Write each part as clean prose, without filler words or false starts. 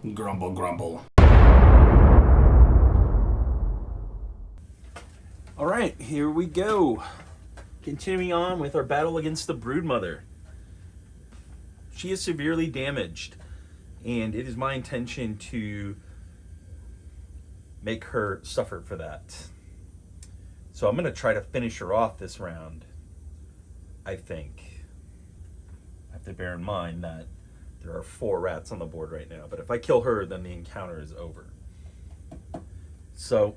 Grumble, grumble. All right, here we go. Continuing on with our battle against the Broodmother. She is severely damaged, and it is my intention to make her suffer for that. So I'm going to try to finish her off this round, I think. I have to bear in mind that there are 4 rats on the board right now, but if I kill her, then the encounter is over. So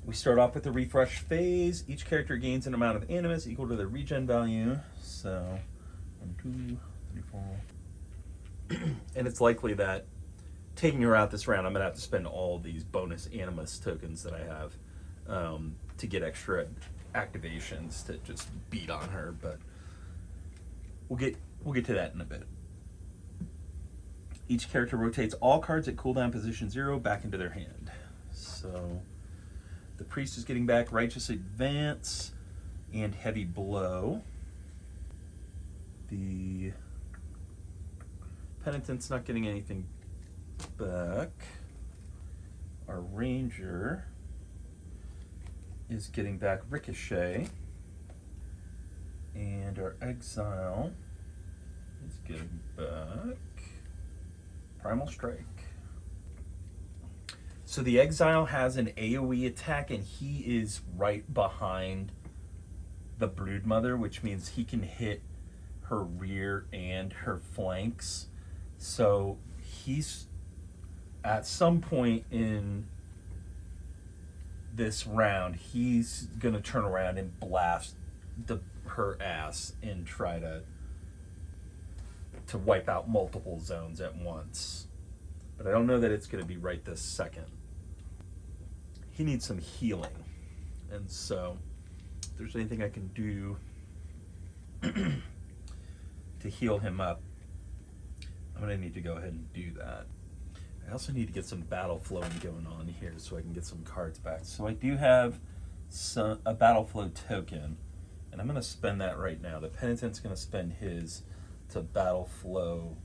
we start off with the refresh phase. Each character gains an amount of animus equal to their regen value. So 1, 2, 3, 4. And it's likely that taking her out this round, I'm going to have to spend all these bonus animus tokens that I have to get extra activations to just beat on her, but we'll get to that in a bit. Each character rotates all cards at cooldown position 0 back into their hand. So the priest is getting back Righteous Advance and Heavy Blow. The penitent's not getting anything back. Our ranger is getting back Ricochet. And our exile is getting back Primal Strike. So the exile has an AoE attack, and he is right behind the Broodmother, which means he can hit her rear and her flanks. So he's at some point in this round, he's gonna turn around and blast her ass and try to wipe out multiple zones at once. But I don't know that it's going to be right this second. He needs some healing. And so, if there's anything I can do to heal him up, I'm going to need to go ahead and do that. I also need to get some battle flowing going on here so I can get some cards back. So I do have a battle flow token, and I'm going to spend that right now. The penitent's going to spend his to battle flow.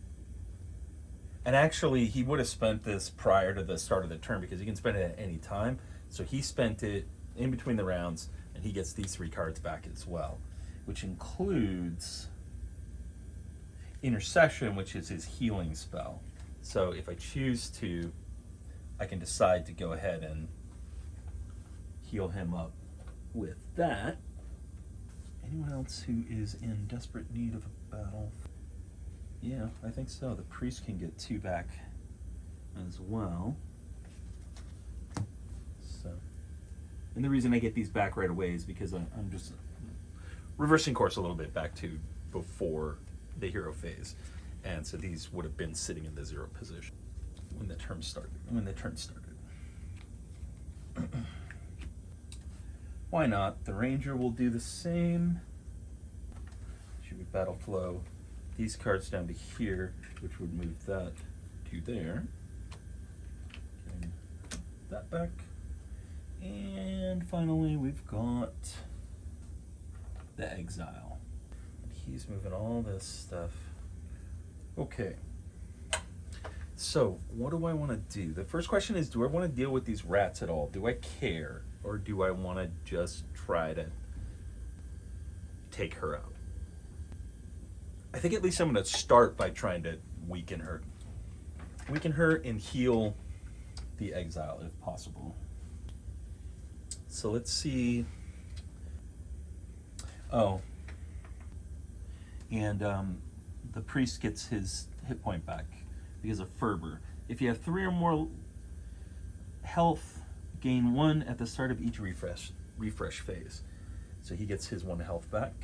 And actually, he would have spent this prior to the start of the turn because he can spend it at any time. So he spent it in between the rounds, and he gets these 3 cards back as well, which includes Intercession, which is his healing spell. So if I choose to, I can decide to go ahead and heal him up with that. Anyone else who is in desperate need of a battle? Yeah, I think so. The priest can get 2 back as well. So, and the reason I get these back right away is because I'm just reversing course a little bit back to before the hero phase, and so these would have been sitting in the 0 position when the turn started. Why not? The ranger will do the same. Should we battle flow these cards down to here, which would move that to there. Getting that back. And finally, we've got the exile. And he's moving all this stuff. Okay. So, what do I want to do? The first question is, do I want to deal with these rats at all? Do I care? Or do I want to just try to take her out? I think at least I'm going to start by trying to weaken her. Weaken her and heal the exile if possible. So let's see. Oh. And the priest gets his hit point back because of fervor. If you have 3 or more health, gain 1 at the start of each refresh phase. So he gets his 1 health back.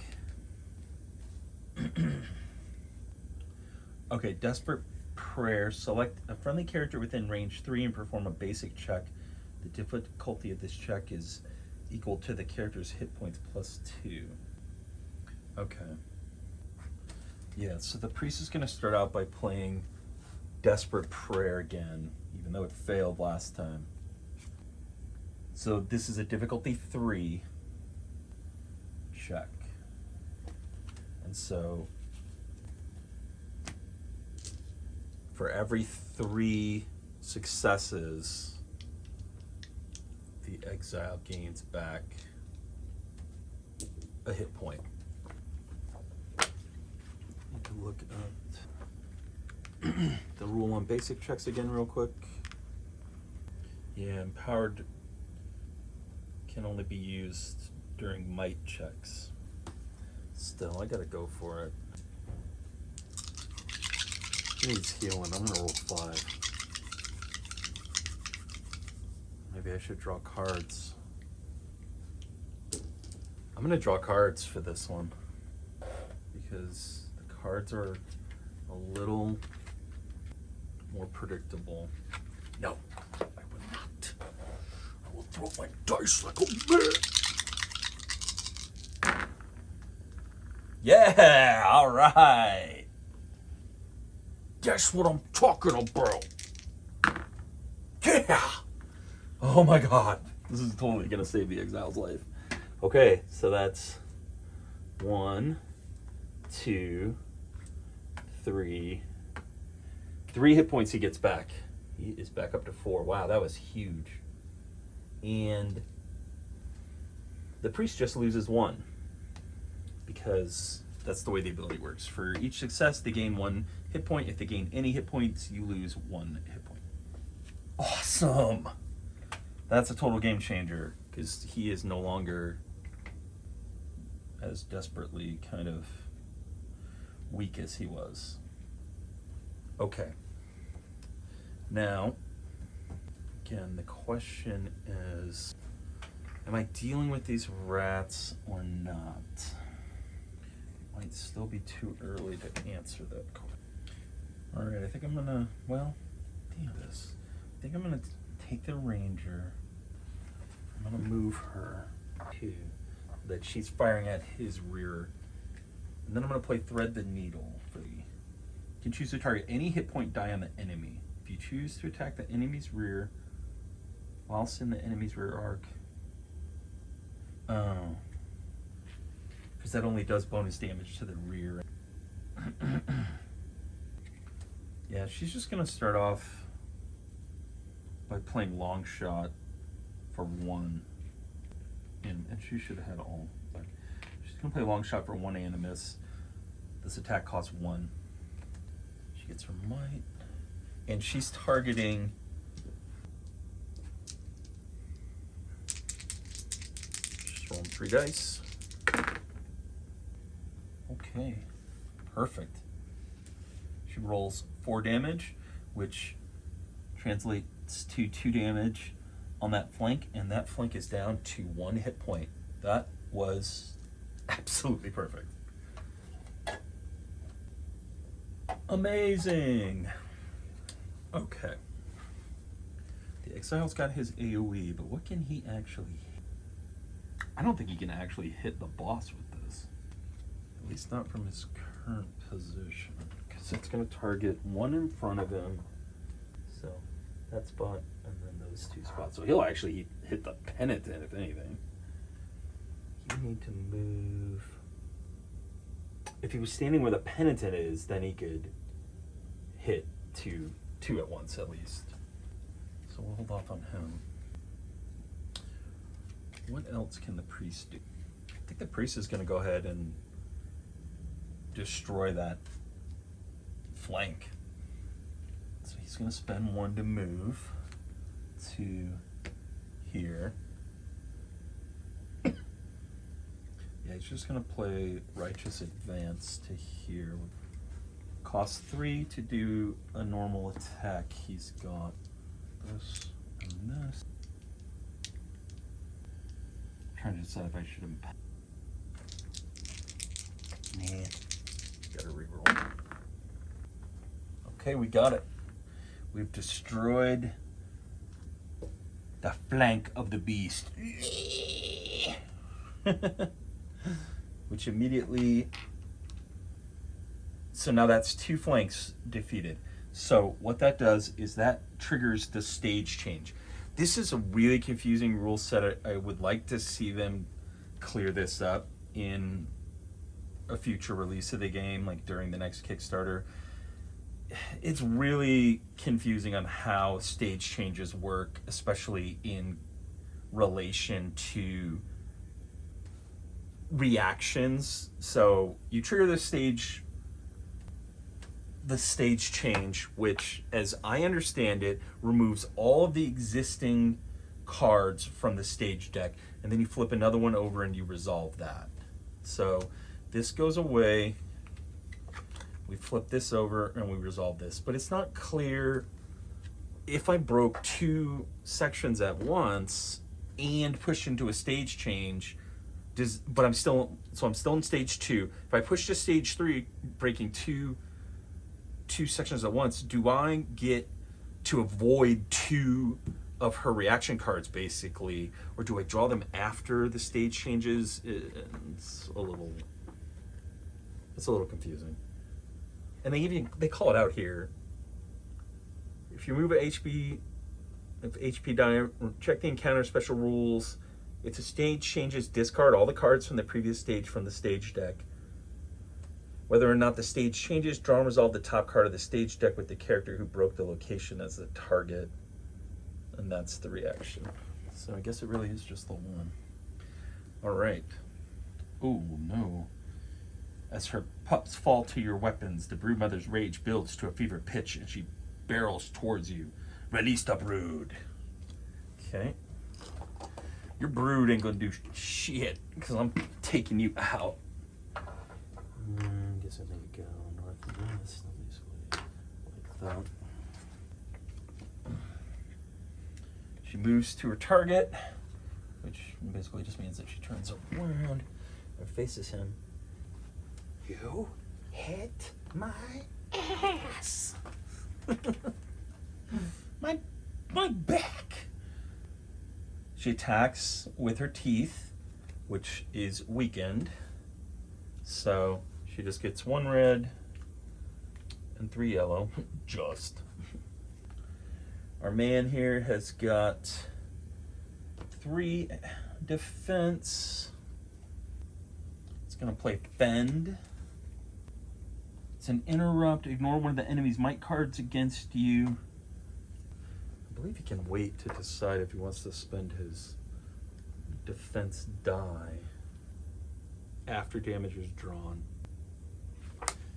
Okay, Desperate Prayer. Select a friendly character within range 3 and perform a basic check. The difficulty of this check is equal to the character's hit points plus 2. Okay. Yeah, so the priest is going to start out by playing Desperate Prayer again, even though it failed last time. So this is a difficulty 3 check. And so for every 3 successes, the exile gains back a hit point. Need to look at the rule on basic checks again real quick. Yeah, empowered can only be used during might checks. Still, I gotta go for it. He needs healing. I'm gonna roll 5. Maybe I should draw cards. I'm gonna draw cards for this one because the cards are a little more predictable. No, I will not. I will throw my dice like a man. Yeah, all right. That's what I'm talking about. Yeah. Oh my God. This is totally gonna save the exile's life. Okay, so that's 1, 2, 3. 3 hit points he gets back. He is back up to 4. Wow, that was huge. And the priest just loses 1 because that's the way the ability works. For each success, they gain 1 hit point. If they gain any hit points, you lose 1 hit point. Awesome. That's a total game changer because he is no longer as desperately kind of weak as he was. Okay. Now, again, the question is, am I dealing with these rats or not? It might still be too early to answer that question. All right, I think I'm gonna, well, damn this. I think I'm gonna take the ranger. I'm gonna move her to that she's firing at his rear. And then I'm gonna play thread the needle for the, you can choose to target any hit point die on the enemy. If you choose to attack the enemy's rear whilst in the enemy's rear arc, because that only does bonus damage to the rear. Yeah, she's just gonna start off by playing long shot for 1, and she should have had all. But she's gonna play long shot for 1 animus. This attack costs 1. She gets her might, and she's targeting. She's rolling 3 dice. Okay, perfect. She rolls 4 damage, which translates to 2 damage on that flank, and that flank is down to 1 hit point. That was absolutely perfect. Amazing. Okay. The exile's got his AoE, but what can he actually hit? I don't think he can actually hit the boss with this. At least not from his current position. Because it's going to target 1 in front of him. So that spot and then those 2 spots. So he'll actually hit the penitent, if anything. You need to move. If he was standing where the penitent is, then he could hit two at once at least. So we'll hold off on him. What else can the priest do? I think the priest is going to go ahead and destroy that flank. So he's going to spend 1 to move to here. Yeah, he's just going to play Righteous Advance to here. Costs 3 to do a normal attack. He's got this and this. I'm trying to decide if I should have. Nah. Gotta reroll. Okay, we got it. We've destroyed the flank of the beast. Which immediately. So now that's 2 flanks defeated. So what that does is that triggers the stage change. This is a really confusing rule set. I would like to see them clear this up in a future release of the game, like during the next Kickstarter. it's really confusing on how stage changes work, especially in relation to reactions. So you trigger the stage change, which, as I understand it, removes all of the existing cards from the stage deck, and then you flip another one over and you resolve that. So this goes away, we flip this over and we resolve this. But it's not clear if I broke two sections at once and pushed into a stage change, but I'm still in stage 2. If I push to stage 3, breaking two sections at once, do I get to avoid 2 of her reaction cards basically, or do I draw them after the stage changes? It's a little confusing. And they call it out here. If you move a HP die, check the encounter special rules. If the stage changes, discard all the cards from the previous stage from the stage deck. Whether or not the stage changes, draw and resolve the top card of the stage deck with the character who broke the location as the target. And that's the reaction. So I guess it really is just the one. All right. Oh, no. As her pups fall to your weapons, the broodmother's rage builds to a fever pitch and she barrels towards you. Release the brood. Okay. Your brood ain't gonna do shit because I'm taking you out. Guess I need to go north and west this way, like that. She moves to her target, which basically just means that she turns around and faces him. You hit my ass. my back. She attacks with her teeth, which is weakened. So she just gets 1 red and 3 yellow. Just. Our man here has got 3 defense. It's gonna play Fend. It's an interrupt. Ignore one of the enemy's might cards against you. I believe he can wait to decide if he wants to spend his defense die after damage is drawn.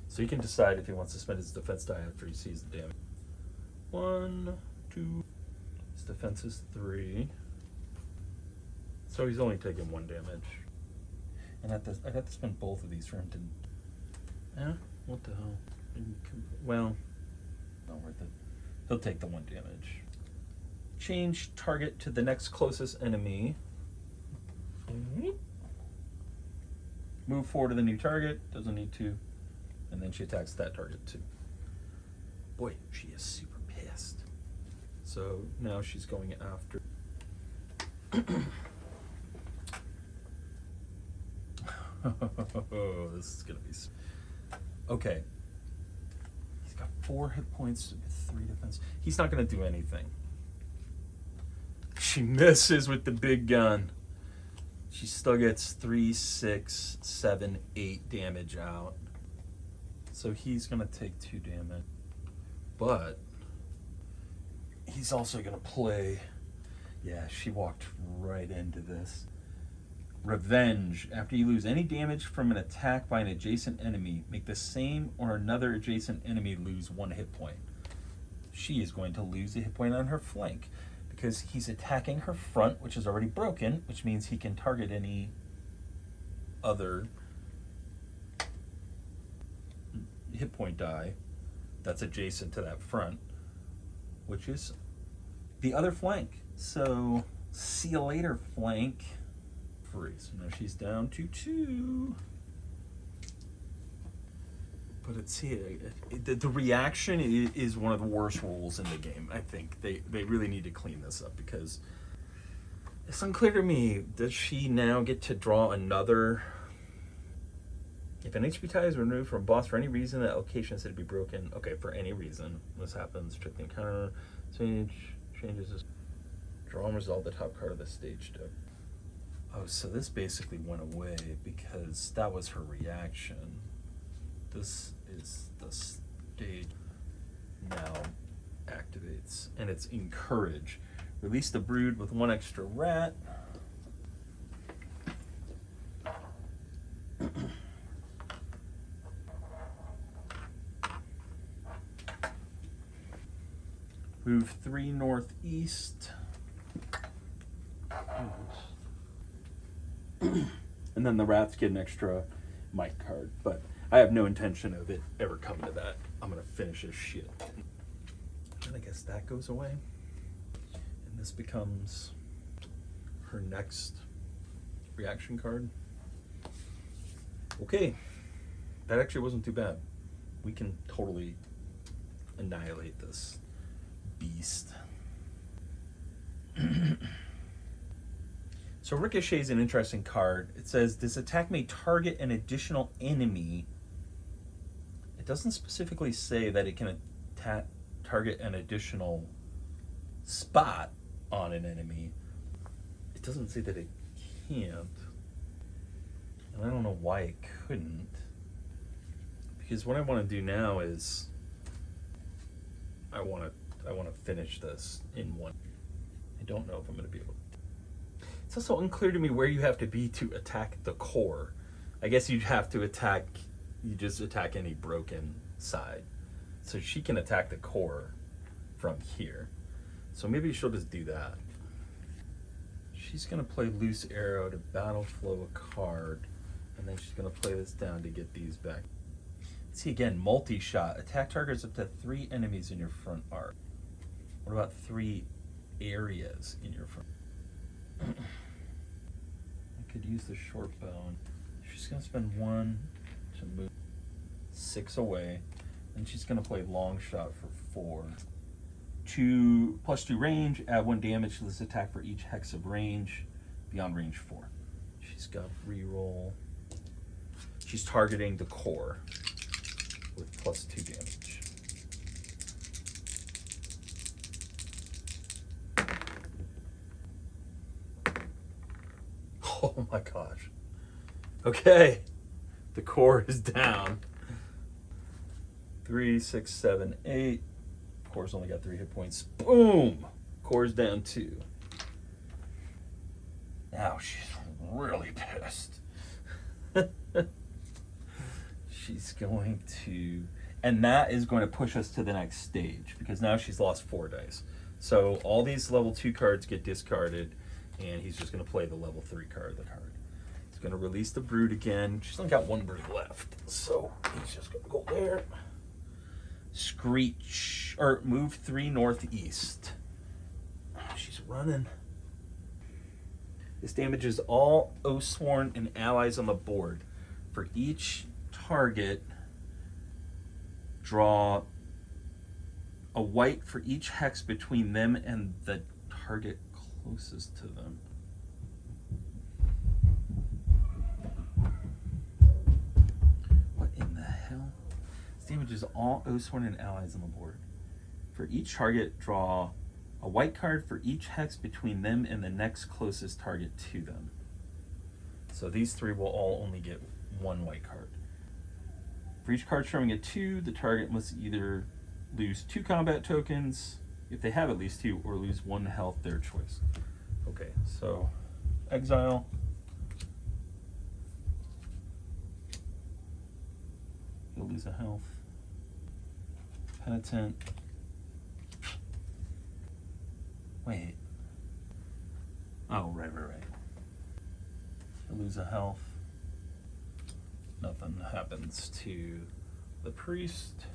So he can decide if he wants to spend his defense die after he sees the damage. 1, 2. His defense is 3. So he's only taking 1 damage. And I'd have to spend both of these for him to... Yeah, what the hell? Well, not worth it. He'll take the 1 damage. Change target to the next closest enemy. Move forward to the new target. Doesn't need to. And then she attacks that target too. Boy, she is super pissed. So now she's going after... This is gonna be... Okay. He's got 4 hit points with 3 defense. He's not gonna do anything. She misses with the big gun. She still gets 3, 6, 7, 8 damage out. So he's gonna take 2 damage. But he's also gonna play... Yeah, she walked right into this. Revenge. After you lose any damage from an attack by an adjacent enemy, make the same or another adjacent enemy lose 1 hit point. She is going to lose a hit point on her flank because he's attacking her front, which is already broken, which means he can target any other hit point die that's adjacent to that front, which is the other flank. So, see you later, flank. Free. So now she's down to 2. But it's here. The reaction is one of the worst rules in the game. I think they really need to clean this up because it's unclear to me. Does she now get to draw another? If an HP tie is removed from a boss for any reason, that location is said to be broken. Okay, for any reason. This happens. Check the encounter. Stage changes this. Draw and resolve the top card of the stage deck. Oh, so this basically went away because that was her reaction. This is the stage. now activates, and it's encourage. Release the brood with 1 extra rat. Move 3 northeast. And then the rats get an extra might card, but I have no intention of it ever coming to that. I'm gonna finish this shit. And I guess that goes away. And this becomes her next reaction card. Okay, that actually wasn't too bad. We can totally annihilate this beast. So Ricochet is an interesting card. It says this attack may target an additional enemy. It doesn't specifically say that it can target an additional spot on an enemy. It doesn't say that it can't. And I don't know why it couldn't. Because what I want to do now is I want to finish this in one. I don't know if I'm going to be able to. It's also unclear to me where you have to be to attack the core. I guess you'd have to attack, you just attack any broken side. So she can attack the core from here. So maybe she'll just do that. She's going to play Loose Arrow to battle flow a card. And then she's going to play this down to get these back. See again, multi-shot. Attack targets up to 3 enemies in your front arc. What about 3 areas in your front? I could use the short bow. She's going to spend 1 to move 6 away. And she's going to play long shot for 4. 2 +2 range, add 1 damage to this attack for each hex of range beyond range 4. She's got reroll. She's targeting the core with +2 damage. Oh my gosh. Okay. The core is down. 3, 6, 7, 8. Core's only got 3 hit points. Boom! Core's down 2. Now she's really pissed. She's going to, and that is going to push us to the next stage because now she's lost 4 dice. So all these level 2 cards get discarded, and he's just going to play the level 3 card, the card. He's going to release the brood again. She's only got 1 brood left, so he's just going to go there. Screech, or move 3 northeast. She's running. This damages all Oathsworn and allies on the board. For each target, draw a white for each hex between them and the target closest to them. What in the hell? This damages all Oathsworn and allies on the board. For each target, draw a white card for each hex between them and the next closest target to them. So these 3 will all only get 1 white card. For each card showing a 2, the target must either lose 2 combat tokens, if they have at least 2, or lose 1 health, their choice. Okay, so exile. He'll lose a health. Penitent. Wait. Oh, right. He'll lose a health. Nothing happens to the priest.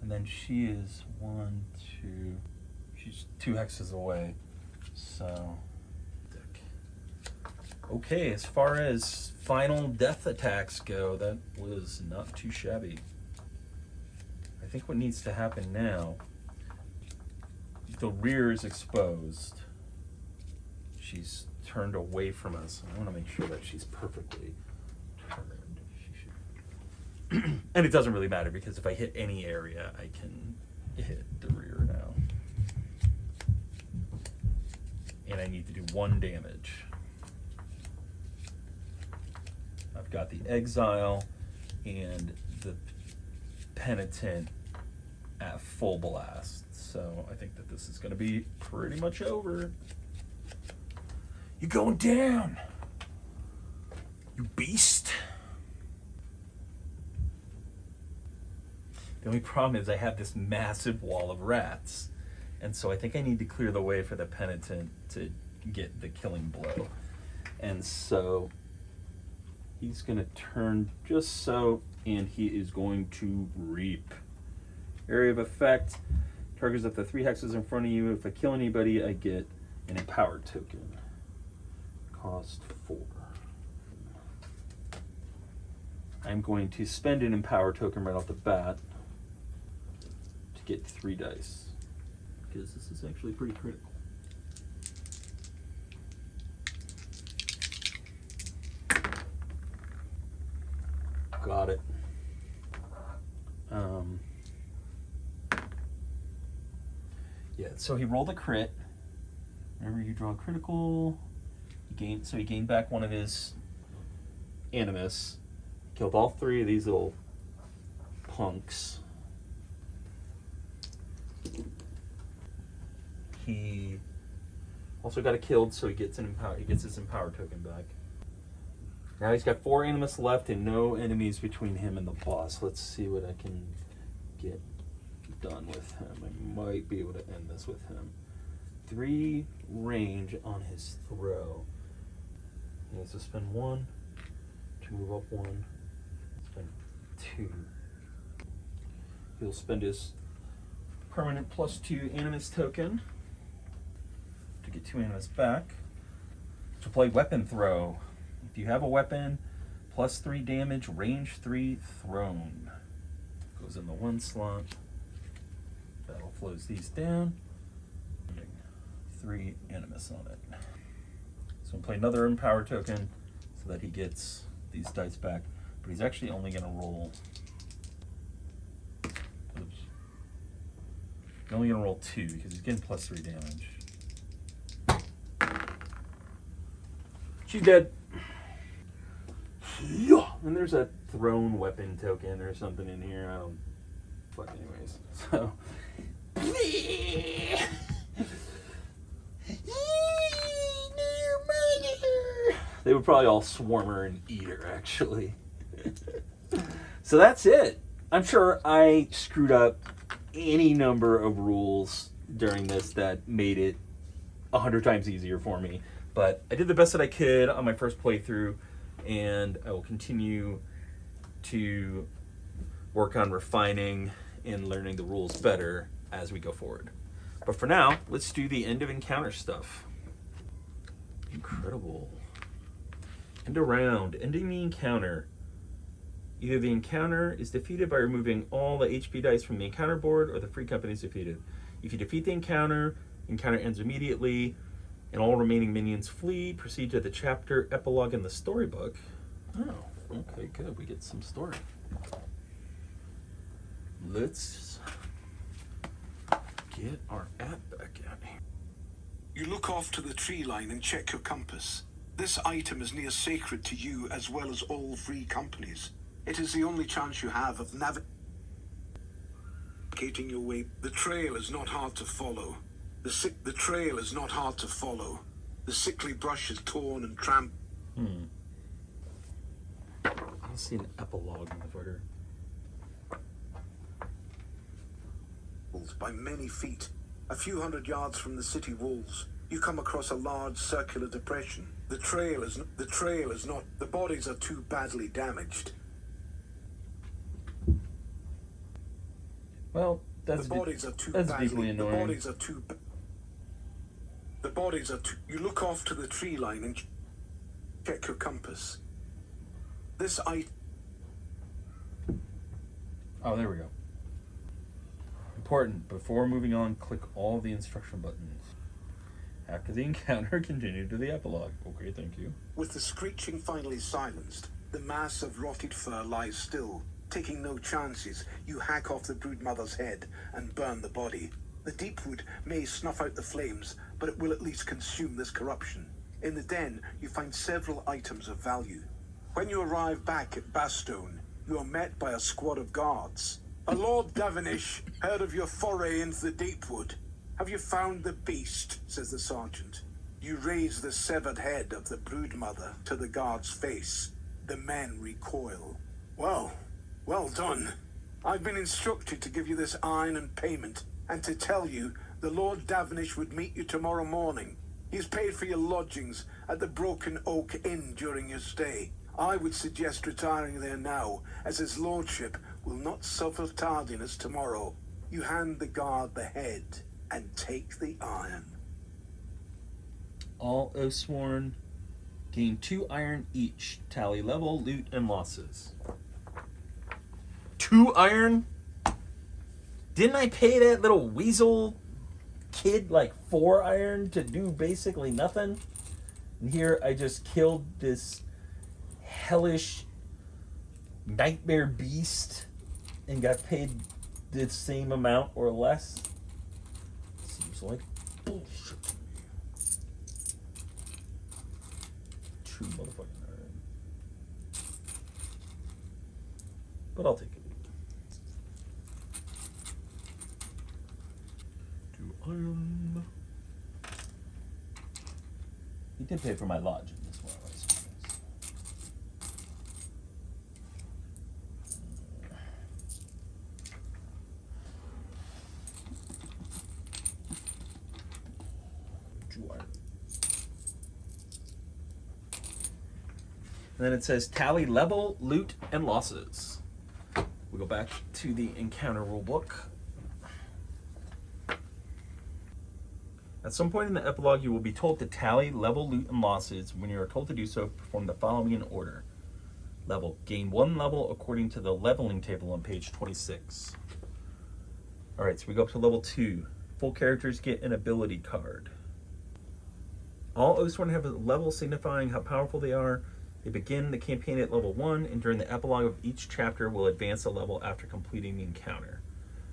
And then she is 1, 2, she's 2 hexes away. So, okay, as far as final death attacks go, that was not too shabby. I think what needs to happen now, the rear is exposed. She's turned away from us. I want to make sure that she's perfectly turned. And it doesn't really matter because if I hit any area, I can hit the rear now. And I need to do 1 damage. I've got the exile and the penitent F. full blast. So I think that this is going to be pretty much over. You're going down, you beast. The only problem is I have this massive wall of rats. And so I think I need to clear the way for the penitent to get the killing blow. And so he's going to turn just so, and he is going to reap. Area of effect, targets up to 3 hexes in front of you. If I kill anybody, I get an empowered token. Cost 4. I'm going to spend an empowered token right off the bat to get 3 dice. Because this is actually pretty critical. Got it. Yeah, so he rolled a crit. Whenever you draw a critical, he gained back one of his animus. Killed all 3 of these little punks. He also got killed, so he gets his empower token back. Now he's got 4 animus left and no enemies between him and the boss. Let's see what I can get done with him. I might be able to end this with him. 3 range on his throw. He has to spend 1 to move up 1. Spend 2. He'll spend his permanent +2 animus token to get 2 animus back. To play weapon throw. If you have a weapon, +3 damage, range 3 thrown. Goes in the 1 slot. Battle flows these down. 3 animus on it. So I'm play another empower token so that he gets these dice back. But he's actually only going to roll. Oops. He's only going to roll 2 because he's getting +3 damage. She's dead. And there's a thrown weapon token or something in here. I don't. Fuck, anyways. So. They would probably all swarm her and eat her, actually. So that's it. I'm sure I screwed up any number of rules during this that made it 100 times easier for me. But I did the best that I could on my first playthrough, and I will continue to work on refining and learning the rules better as we go forward. But for now, let's do the end of encounter stuff. Incredible. End a round. Ending the encounter. Either the encounter is defeated by removing all the HP dice from the encounter board, or the free company is defeated. If you defeat the encounter ends immediately, and all remaining minions flee. Proceed to the chapter epilogue in the storybook. Oh, okay, good. We get some story. Let's get our app back out here. You look off to the tree line and check your compass. This item is near sacred to you as well as all free companies. It is the only chance you have of navigating your way. The trail is not hard to follow. The trail is not hard to follow. The sickly brush is torn and trampled. I don't see an epilogue, motherfucker. By many feet. A few hundred yards from the city walls, you come across a large circular depression. The trail is not. The bodies are too badly damaged. Well, that's deeply annoying. The bodies are too. You look off to the tree line and check your compass. This Oh, there we go. Important. Before moving on, click all the instruction buttons. After the encounter, continue to the epilogue. Okay, thank you. With the screeching finally silenced, the mass of rotted fur lies still. Taking no chances, you hack off the broodmother's head and burn the body. The deepwood may snuff out the flames, but it will at least consume this corruption. In the den, you find several items of value. When you arrive back at Bastone, you are met by a squad of guards. A Lord Davenish heard of your foray into the Deepwood. Have you found the beast? Says the sergeant. You raise the severed head of the broodmother to the guard's face. The men recoil. Well done. I've been instructed to give you this iron and payment, and to tell you the Lord Davenish would meet you tomorrow morning. He's paid for your lodgings at the Broken Oak Inn during your stay. I would suggest retiring there now, as his lordship will not suffer tardiness tomorrow. You hand the guard the head and take the iron. All Oathsworn gain 2 iron each. Tally level, loot, and losses. 2 iron? Didn't I pay that little weasel kid like 4 iron to do basically nothing? And here I just killed this hellish nightmare beast and got paid the same amount or less. Seems like bullshit to me. 2 motherfucking iron. But I'll take it. 2 iron. He did pay for my lodging as well, I suppose. And then it says tally level, loot, and losses. We go back to the encounter rulebook. At some point in the epilogue, you will be told to tally level, loot, and losses. When you are told to do so, perform the following in order. Level. Gain 1 level according to the leveling table on page 26. Alright, so we go up to level 2. Full characters get an ability card. All Oathsworn have a level signifying how powerful they are. They begin the campaign at level 1, and during the epilogue of each chapter will advance a level after completing the encounter.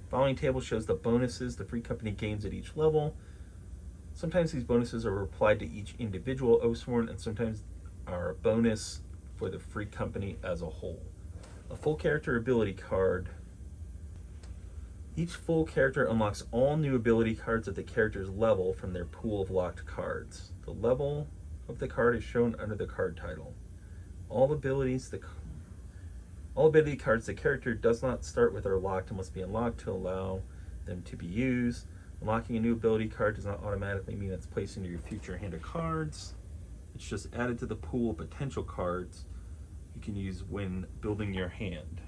The following table shows the bonuses the Free Company gains at each level. Sometimes these bonuses are applied to each individual Oathsworn, and sometimes are a bonus for the Free Company as a whole. A full character ability card. Each full character unlocks all new ability cards at the character's level from their pool of locked cards. The level of the card is shown under the card title. All ability cards the character does not start with are locked and must be unlocked to allow them to be used. Unlocking a new ability card does not automatically mean it's placed into your future hand of cards. It's just added to the pool of potential cards you can use when building your hand.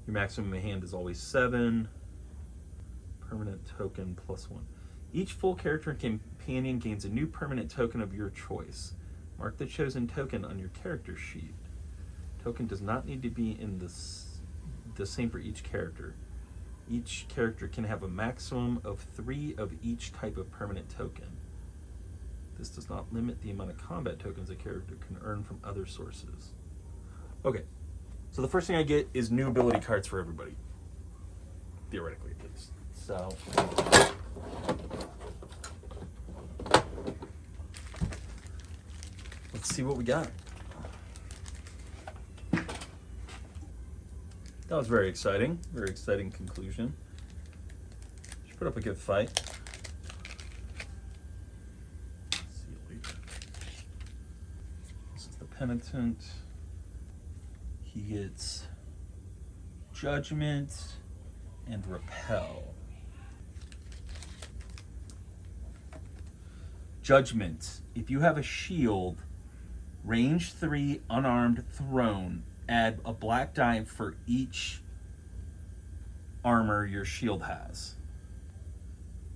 Your maximum hand is always 7. Permanent token +1. Each full character and companion gains a new permanent token of your choice. Mark the chosen token on your character sheet. Token does not need to be in the same for each character. Each character can have a maximum of 3 of each type of permanent token. This does not limit the amount of combat tokens a character can earn from other sources. Okay, so the first thing I get is new ability cards for everybody. Theoretically, at least. So, let's see what we got. That was very exciting conclusion. Should put up a good fight. See you later. This is the penitent. He gets judgment and repel. Judgment. If you have a shield, range 3, unarmed, thrown, add a black die for each armor your shield has.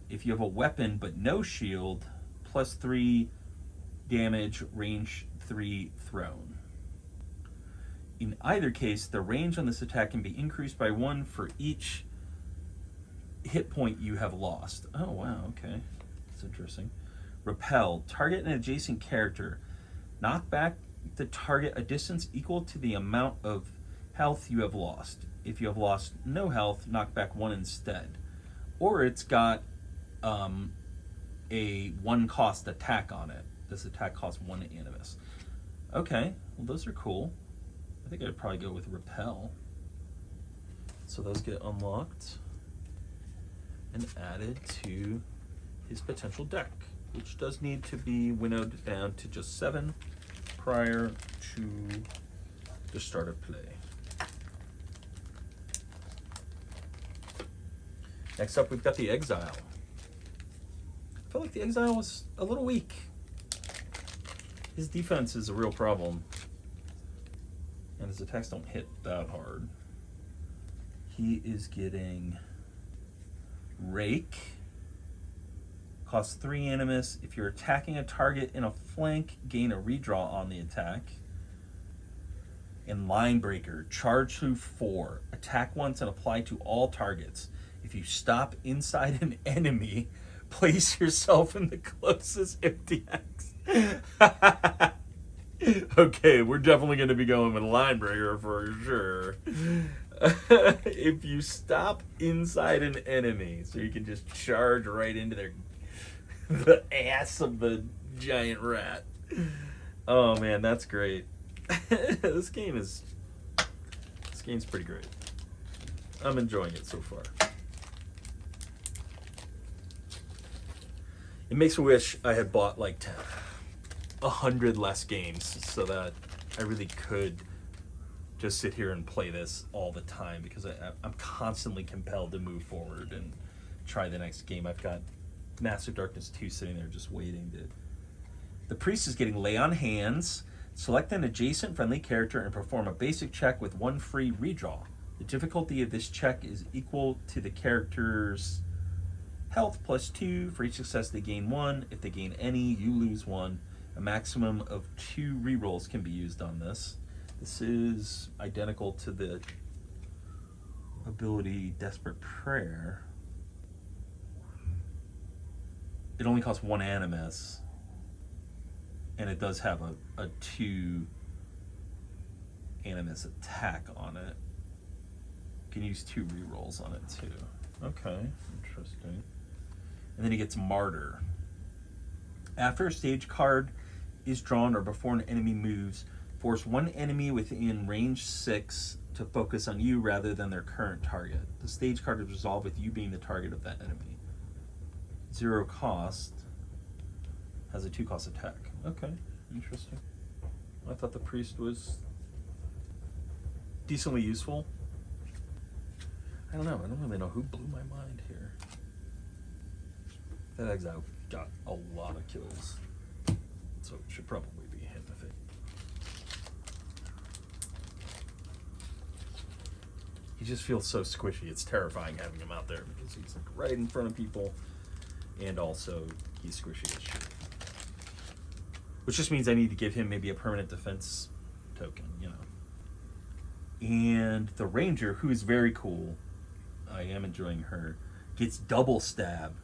If you have a weapon but no shield, +3 damage, range 3, thrown. In either case, the range on this attack can be increased by 1 for each hit point you have lost. Oh wow, okay. That's interesting. Repel. Target an adjacent character. Knock back the target a distance equal to the amount of health you have lost. If you have lost no health, knock back 1 instead. Or it's got a 1 cost attack on it. This attack costs 1 animus. Okay, well those are cool. I think I'd probably go with repel. So those get unlocked and added to his potential deck, which does need to be winnowed down to just 7 prior to the start of play. Next up, we've got the Exile. I felt like the Exile was a little weak. His defense is a real problem, and his attacks don't hit that hard. He is getting Rake. Costs 3 animus. If you're attacking a target in a flank, gain a redraw on the attack. And Linebreaker. Charge through 4. Attack once and apply to all targets. If you stop inside an enemy, place yourself in the closest empty X. Okay, we're definitely going to be going with Linebreaker for sure. If you stop inside an enemy, so you can just charge right into the ass of the giant rat. Oh man, that's great. This game's pretty great. I'm enjoying it so far. It makes me wish I had bought like 100 less games so that I really could just sit here and play this all the time, because I'm constantly compelled to move forward and try the next game. I've got Master Darkness 2 sitting there just waiting to... The priest is getting Lay on Hands. Select an adjacent friendly character and perform a basic check with 1 free redraw. The difficulty of this check is equal to the character's health plus 2. For each success, they gain 1. If they gain any, you lose 1. A maximum of 2 rerolls can be used on this. This is identical to the ability Desperate Prayer. It only costs 1 animus, and it does have a 2 animus attack on it. You can use 2 rerolls on it too. Okay, interesting. And then he gets Martyr. After a stage card is drawn or before an enemy moves, force 1 enemy within range 6 to focus on you rather than their current target. The stage card is resolved with you being the target of that enemy. 0 cost, has a 2 cost attack. Okay, interesting. I thought the priest was decently useful. I don't know, I don't really know who blew my mind here. That Exile got a lot of kills, so it should probably be him if it... He just feels so squishy. It's terrifying having him out there because he's like right in front of people, and also he's squishy as shit. Which just means I need to give him maybe a permanent defense token, you know. And the Ranger, who is very cool, I am enjoying her, gets Double Stab.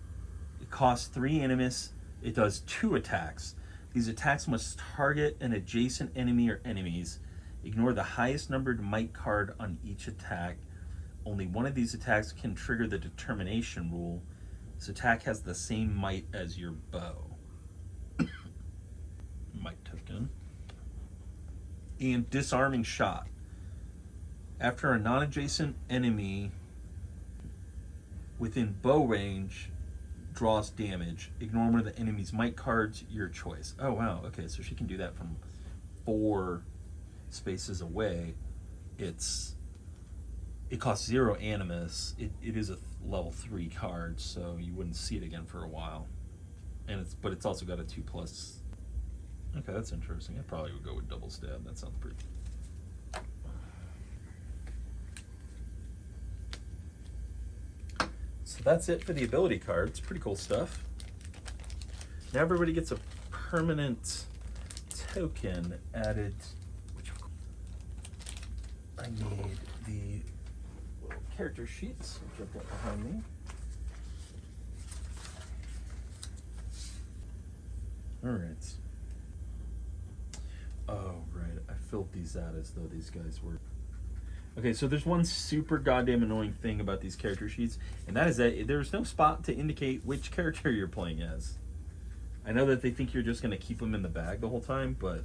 It costs 3 animus. It does 2 attacks. These attacks must target an adjacent enemy or enemies. Ignore the highest numbered might card on each attack. Only one of these attacks can trigger the determination rule. This attack has the same might as your bow. Might token. And Disarming Shot. After a non-adjacent enemy within bow range draws damage, ignore one of the enemy's might cards, your choice. Oh wow, okay, so she can do that from 4 spaces away. It costs 0 animus. It is a level 3 card, so you wouldn't see it again for a while. And but it's also got a 2+. Okay, that's interesting. I probably would go with Double Stab. That sounds pretty... So that's it for the ability cards. Pretty cool stuff. Now everybody gets a permanent token added. Which I need the little character sheets, which I've got behind me. All right. Oh, right. I filled these out as though these guys were... Okay, so there's one super goddamn annoying thing about these character sheets, and that is that there's no spot to indicate which character you're playing as. I know that they think you're just going to keep them in the bag the whole time, but,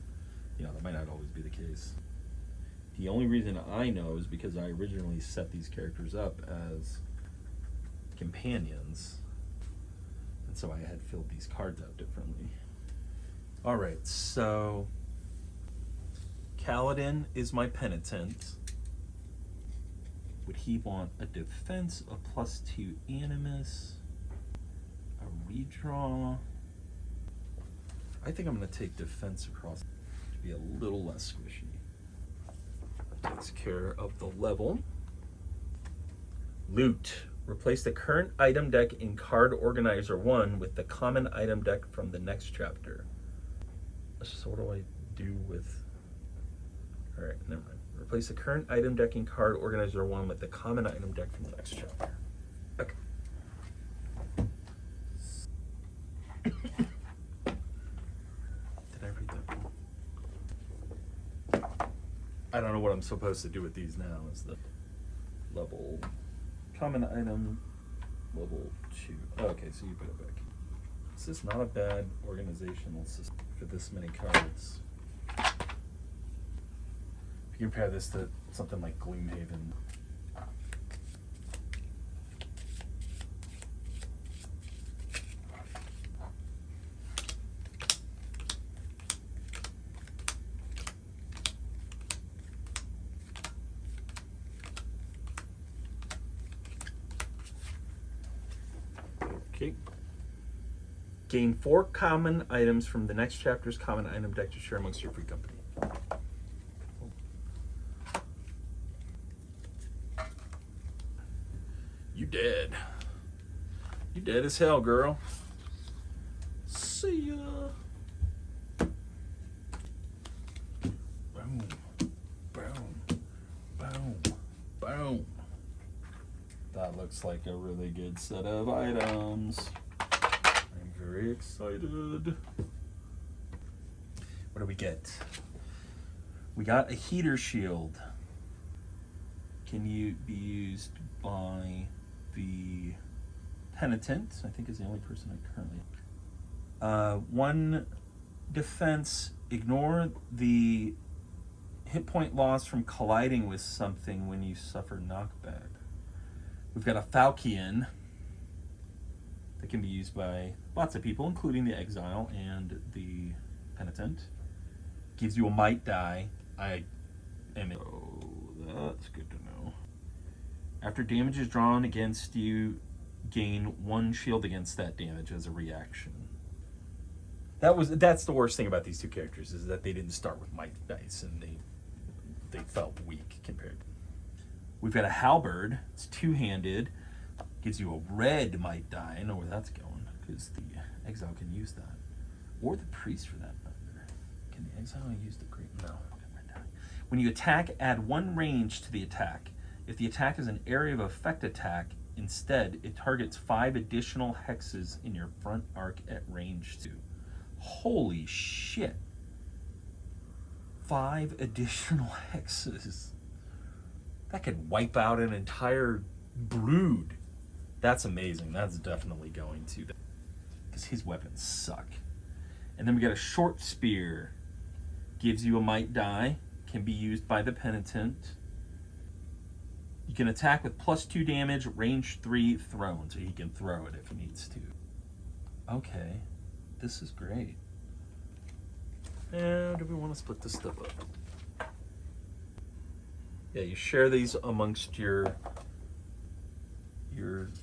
you know, that might not always be the case. The only reason I know is because I originally set these characters up as companions, and so I had filled these cards out differently. All right, so Kaladin is my penitent. Would he want a defense, a +2 animus, a redraw? I think I'm going to take defense across to be a little less squishy. That takes care of the level. Loot. Replace the current item deck in Card Organizer 1 with the common item deck from the next chapter. So what do I do with... Alright, never mind. Replace the current item deck in Card Organizer 1 with the common item deck from the next chapter. Okay. Did I read that wrong? I don't know what I'm supposed to do with these now. Is the level common item level 2. Okay, so you put it back. This is not a bad organizational system for this many cards. You compare this to something like Gloomhaven. Okay. Gain 4 common items from the next chapter's common item deck to share amongst your free company. You dead. You dead as hell, girl. See ya. Boom. Boom. Boom. Boom. That looks like a really good set of items. I'm very excited. What do we get? We got a heater shield. Can you be used by the penitent? I think is the only person I currently. 1 defense. Ignore the hit point loss from colliding with something when you suffer knockback. We've got a Falchion that can be used by lots of people, including the exile and the penitent. Gives you a might die. I am. Oh, that's good to know. After damage is drawn against you, gain 1 shield against that damage as a reaction. That's the worst thing about these 2 characters, is that they didn't start with might dice and they felt weak compared. We've got a halberd. It's 2-handed. Gives you a red might die. I know where that's going because the exile can use that, or the priest for that matter. Can the exile use the great? No. When you attack, add 1 range to the attack. If the attack is an area of effect attack, instead, it targets 5 additional hexes in your front arc at range 2. Holy shit. 5 additional hexes. That could wipe out an entire brood. That's amazing. That's definitely going to. Because his weapons suck. And then we got a short spear. Gives you a might die. Can be used by the penitent. You can attack with +2 damage, range 3, thrown. So he can throw it if he needs to. Okay. This is great. And do we want to split this stuff up? Yeah, you share these amongst your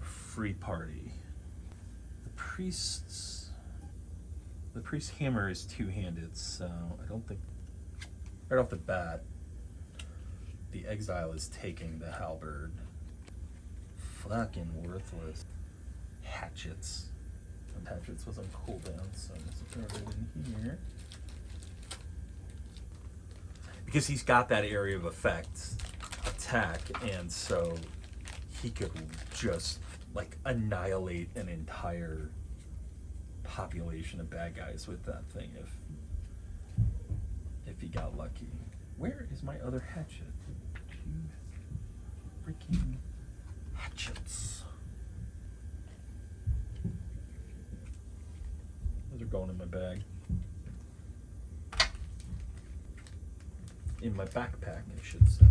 free party. The priest's hammer is 2-handed, so I don't think right off the bat the exile is taking the halberd. Fucking worthless. Hatchets. Hatchets was on cooldown, so I'm gonna throw it in here. Because he's got that area of effect attack, and so he could just like annihilate an entire population of bad guys with that thing if he got lucky. Where is my other hatchet? 2 freaking hatchets. Those are going in my bag. in my backpack, I should say.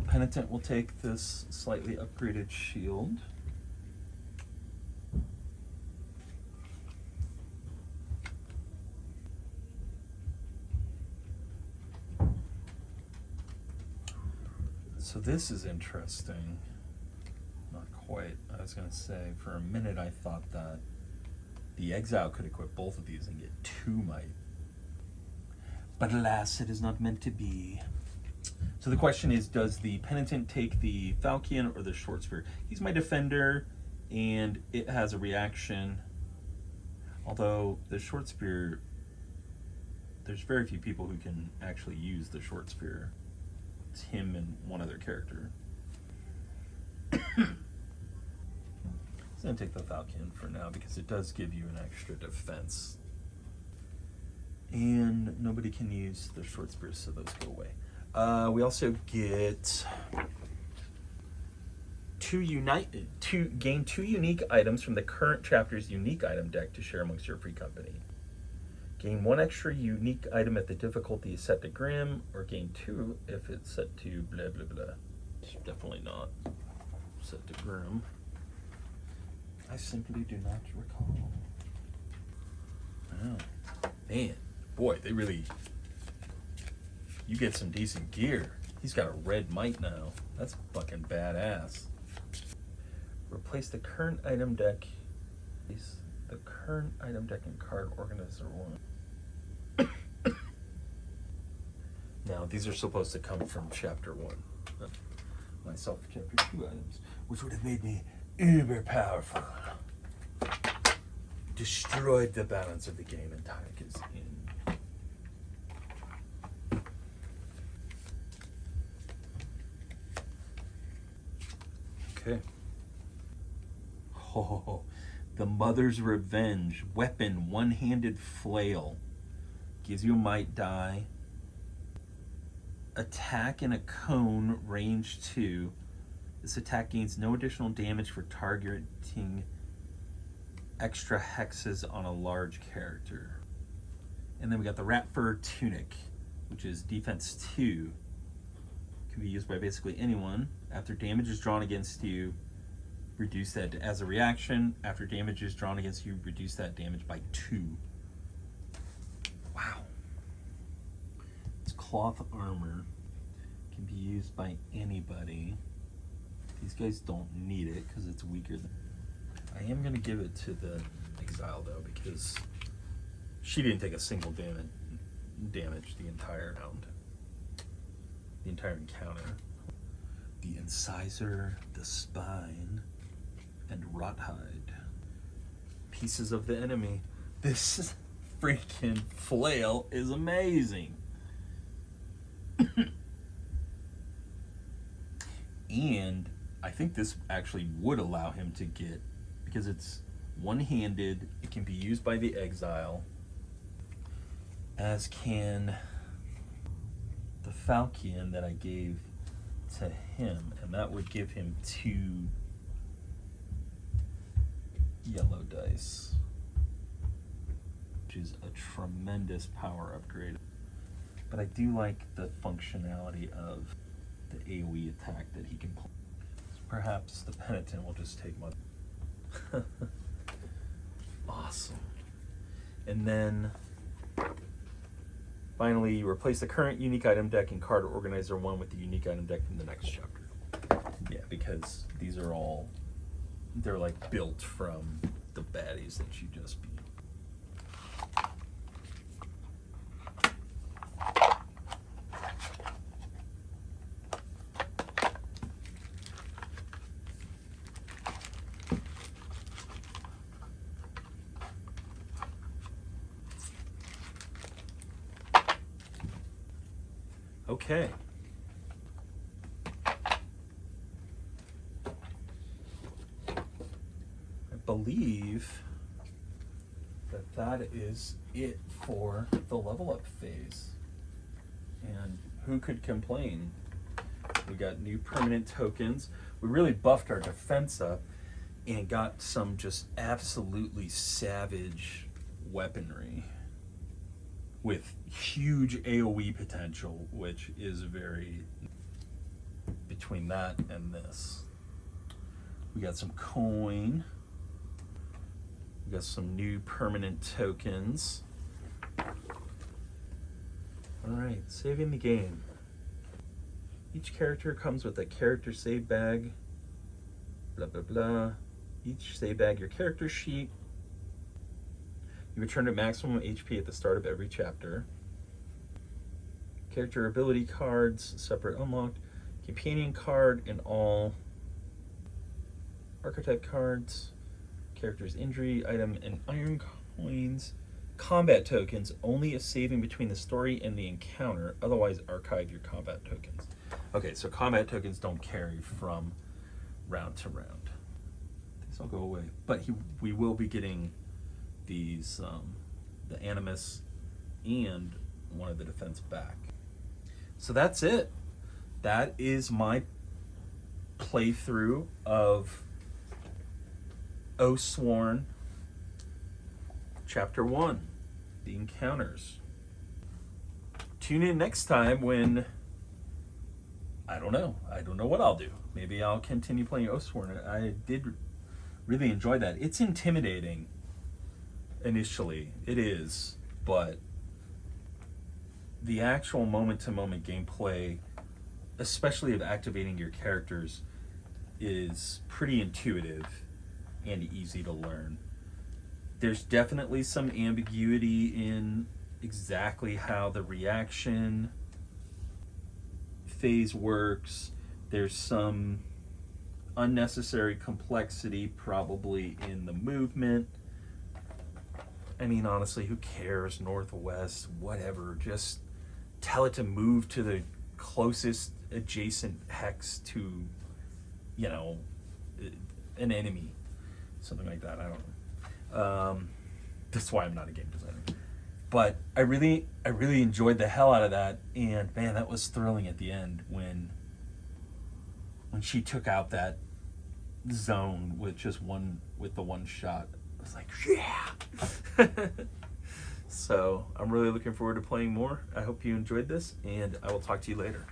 Penitent will take this slightly upgraded shield. So this is interesting. Not quite. I was going to say, for a minute I thought that the Exile could equip both of these and get 2 might. But alas, it is not meant to be. So the question is, does the Penitent take the Falchion or the Short Spear? He's my defender, and it has a reaction. Although the Short Spear, there's very few people who can actually use the Short Spear. It's him and one other character. He's going to take the Falchion for now because it does give you an extra defense. And nobody can use the Short Spear, so those go away. We also get gain 2 unique items from the current chapter's unique item deck to share amongst your free company. Gain 1 extra unique item if the difficulty is set to Grim, or gain 2 if it's set to blah blah blah. It's definitely not set to Grim. I simply do not recall. Oh, man, boy, they really... You get some decent gear. He's got a red might now. That's fucking badass. Replace the current item deck. The current item deck and card organizer 1. Now, these are supposed to come from chapter 1. Myself, chapter 2 items, which would have made me uber powerful. Destroyed the balance of the game, and Tyke is in. Okay. Oh, the Mother's Revenge. Weapon, one-handed flail. Gives you a might die. Attack in a cone, range 2. This attack gains no additional damage for targeting extra hexes on a large character. And then we got the Ratburgers Tunic, which is defense 2. Can be used by basically anyone. After damage is drawn against you, reduce that as a reaction. After damage is drawn against you, reduce that damage by 2. Wow. It's cloth armor. Can be used by anybody. These guys don't need it because it's weaker than... I am going to give it to the Exile though, because she didn't take a single damage the entire round. The entire encounter. The Incisor, the Spine, and Rothhide. Pieces of the enemy. This freaking flail is amazing. And I think this actually would allow him to get, because it's one-handed, it can be used by the Exile, as can the Falchion that I gave to him, and that would give him 2 yellow dice, which is a tremendous power upgrade. But I do like the functionality of the AoE attack that he can pull. So perhaps the Penitent will just take my... Awesome. And then finally, you replace the current unique item deck and card organizer 1 with the unique item deck from the next chapter. Yeah, because these are all, they're like built from the baddies that you just beat. Okay. I believe that that is it for the level up phase. And who could complain? We got new permanent tokens. We really buffed our defense up and got some just absolutely savage weaponry with huge AoE potential, which is very between that and this. We got some coin. We got some new permanent tokens. Alright, saving the game. Each character comes with a character save bag. Blah blah blah. Each save bag, your character sheet. You return to maximum HP at the start of every chapter. Character ability cards, separate unlocked. Companion card and all. Archetype cards. Character's injury, item, and iron coins. Combat tokens, only if saving between the story and the encounter. Otherwise, archive your combat tokens. Okay, so combat tokens don't carry from round to round. These will go away. But we will be getting these, the Animus and one of the defense back. So that's it. That is my playthrough of Oathsworn Chapter 1, The Encounters. Tune in next time when, I don't know what I'll do. Maybe I'll continue playing Oathsworn. I did really enjoy that. It's intimidating initially, it is, but the actual moment-to-moment gameplay, especially of activating your characters, is pretty intuitive and easy to learn. There's definitely some ambiguity in exactly how the reaction phase works. There's some unnecessary complexity probably in the movement. I mean, honestly, who cares? Northwest, whatever. Just tell it to move to the closest adjacent hex to, you know, an enemy. Something like that. I don't know. That's why I'm not a game designer. But I really enjoyed the hell out of that, and man, that was thrilling at the end when she took out that zone with the one shot. I was like, yeah. So I'm really looking forward to playing more. I hope you enjoyed this, and I will talk to you later.